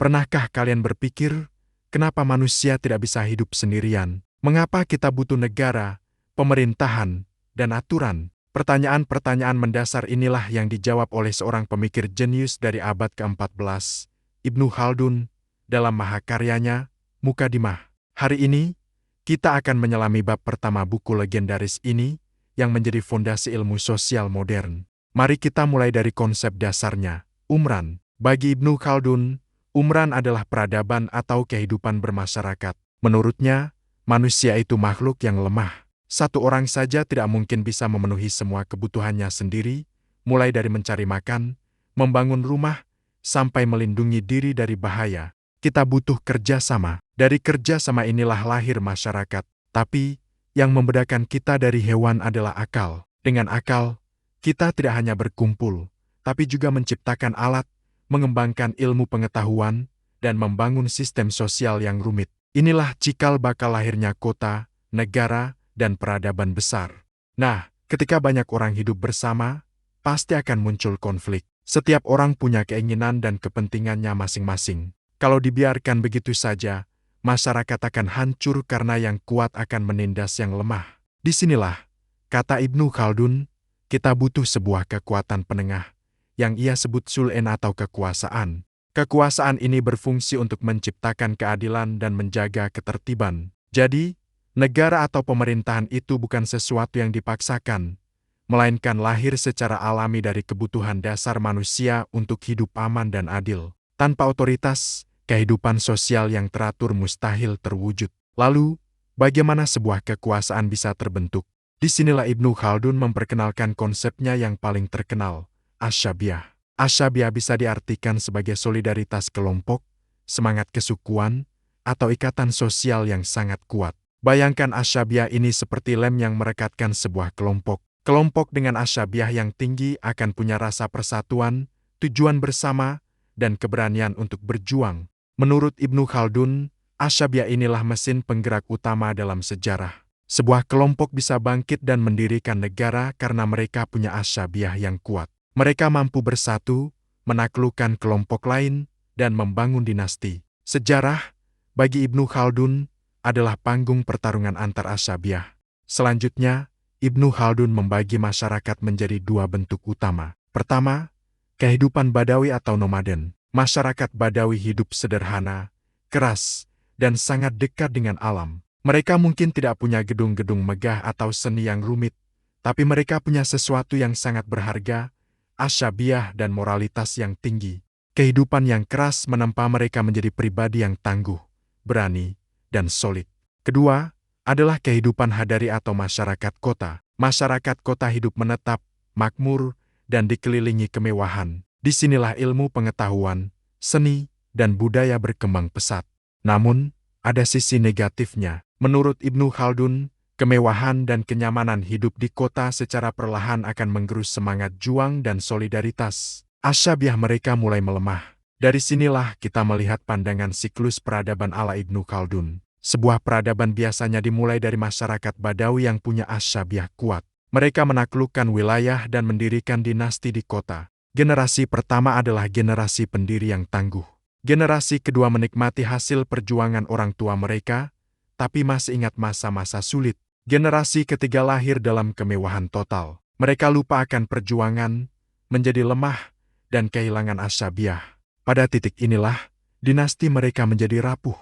Pernahkah kalian berpikir, kenapa manusia tidak bisa hidup sendirian? Mengapa kita butuh negara, pemerintahan, dan aturan? Pertanyaan-pertanyaan mendasar inilah yang dijawab oleh seorang pemikir jenius dari abad ke-14, Ibnu Khaldun, dalam mahakaryanya, Mukadimah. Hari ini, kita akan menyelami bab pertama buku legendaris ini, yang menjadi fondasi ilmu sosial modern. Mari kita mulai dari konsep dasarnya, umran. Bagi Ibnu Khaldun, umran adalah peradaban atau kehidupan bermasyarakat. Menurutnya, manusia itu makhluk yang lemah. Satu orang saja tidak mungkin bisa memenuhi semua kebutuhannya sendiri, mulai dari mencari makan, membangun rumah, sampai melindungi diri dari bahaya. Kita butuh kerjasama. Dari kerjasama inilah lahir masyarakat. Tapi, yang membedakan kita dari hewan adalah akal. Dengan akal, kita tidak hanya berkumpul, tapi juga menciptakan alat, mengembangkan ilmu pengetahuan, dan membangun sistem sosial yang rumit. Inilah cikal bakal lahirnya kota, negara, dan peradaban besar. Nah, ketika banyak orang hidup bersama, pasti akan muncul konflik. Setiap orang punya keinginan dan kepentingannya masing-masing. Kalau dibiarkan begitu saja, masyarakat akan hancur karena yang kuat akan menindas yang lemah. Disinilah, kata Ibnu Khaldun, kita butuh sebuah kekuatan penengah, yang ia sebut sul'en atau kekuasaan. Kekuasaan ini berfungsi untuk menciptakan keadilan dan menjaga ketertiban. Jadi, negara atau pemerintahan itu bukan sesuatu yang dipaksakan, melainkan lahir secara alami dari kebutuhan dasar manusia untuk hidup aman dan adil. Tanpa otoritas, kehidupan sosial yang teratur mustahil terwujud. Lalu, bagaimana sebuah kekuasaan bisa terbentuk? Disinilah Ibnu Khaldun memperkenalkan konsepnya yang paling terkenal, asyabiah. Asyabiah bisa diartikan sebagai solidaritas kelompok, semangat kesukuan, atau ikatan sosial yang sangat kuat. Bayangkan asyabiah ini seperti lem yang merekatkan sebuah kelompok. Kelompok dengan asyabiah yang tinggi akan punya rasa persatuan, tujuan bersama, dan keberanian untuk berjuang. Menurut Ibnu Khaldun, asyabiah inilah mesin penggerak utama dalam sejarah. Sebuah kelompok bisa bangkit dan mendirikan negara karena mereka punya asyabiah yang kuat. Mereka mampu bersatu, menaklukkan kelompok lain, dan membangun dinasti. Sejarah, bagi Ibnu Khaldun, adalah panggung pertarungan antar asyabiah. Selanjutnya, Ibnu Khaldun membagi masyarakat menjadi dua bentuk utama. Pertama, kehidupan Badawi atau nomaden. Masyarakat Badawi hidup sederhana, keras, dan sangat dekat dengan alam. Mereka mungkin tidak punya gedung-gedung megah atau seni yang rumit, tapi mereka punya sesuatu yang sangat berharga, asyabiah dan moralitas yang tinggi. Kehidupan yang keras menempa mereka menjadi pribadi yang tangguh, berani, dan solid. Kedua, adalah kehidupan hadari atau masyarakat kota. Masyarakat kota hidup menetap, makmur, dan dikelilingi kemewahan. Disinilah ilmu pengetahuan, seni, dan budaya berkembang pesat. Namun, ada sisi negatifnya. Menurut Ibnu Khaldun, kemewahan dan kenyamanan hidup di kota secara perlahan akan menggerus semangat juang dan solidaritas. Asyabiah mereka mulai melemah. Dari sinilah kita melihat pandangan siklus peradaban ala Ibnu Khaldun. Sebuah peradaban biasanya dimulai dari masyarakat Badawi yang punya asyabiah kuat. Mereka menaklukkan wilayah dan mendirikan dinasti di kota. Generasi pertama adalah generasi pendiri yang tangguh. Generasi kedua menikmati hasil perjuangan orang tua mereka, tapi masih ingat masa-masa sulit. Generasi ketiga lahir dalam kemewahan total. Mereka lupa akan perjuangan, menjadi lemah, dan kehilangan asyabiah. Pada titik inilah, dinasti mereka menjadi rapuh.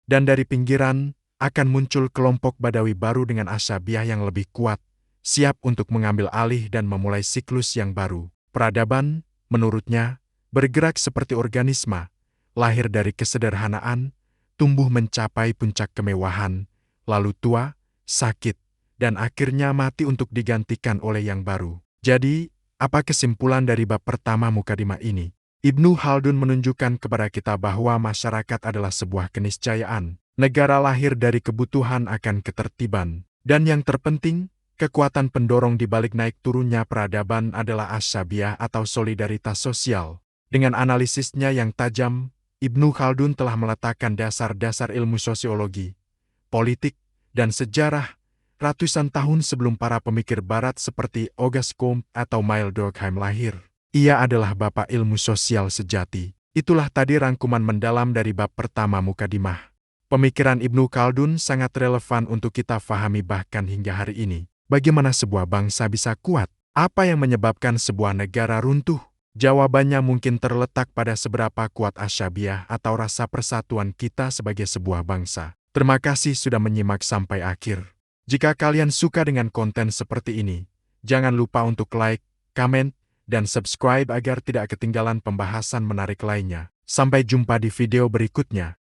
Dan dari pinggiran, akan muncul kelompok Badawi baru dengan asyabiah yang lebih kuat, siap untuk mengambil alih dan memulai siklus yang baru. Peradaban, menurutnya, bergerak seperti organisme, lahir dari kesederhanaan, tumbuh mencapai puncak kemewahan, lalu tua, sakit, dan akhirnya mati untuk digantikan oleh yang baru. Jadi, apa kesimpulan dari bab pertama Mukadimah ini? Ibnu Khaldun menunjukkan kepada kita bahwa masyarakat adalah sebuah keniscayaan. Negara lahir dari kebutuhan akan ketertiban. Dan yang terpenting, kekuatan pendorong di balik naik turunnya peradaban adalah asyabiah atau solidaritas sosial. Dengan analisisnya yang tajam, Ibnu Khaldun telah meletakkan dasar-dasar ilmu sosiologi, politik, dan sejarah ratusan tahun sebelum para pemikir barat seperti Auguste Comte atau Emile Durkheim lahir. Ia adalah bapak ilmu sosial sejati. Itulah tadi rangkuman mendalam dari bab pertama Mukadimah. Pemikiran Ibnu Khaldun sangat relevan untuk kita fahami bahkan hingga hari ini. Bagaimana sebuah bangsa bisa kuat? Apa yang menyebabkan sebuah negara runtuh? Jawabannya mungkin terletak pada seberapa kuat asyabiah atau rasa persatuan kita sebagai sebuah bangsa. Terima kasih sudah menyimak sampai akhir. Jika kalian suka dengan konten seperti ini, jangan lupa untuk like, komen, dan subscribe agar tidak ketinggalan pembahasan menarik lainnya. Sampai jumpa di video berikutnya.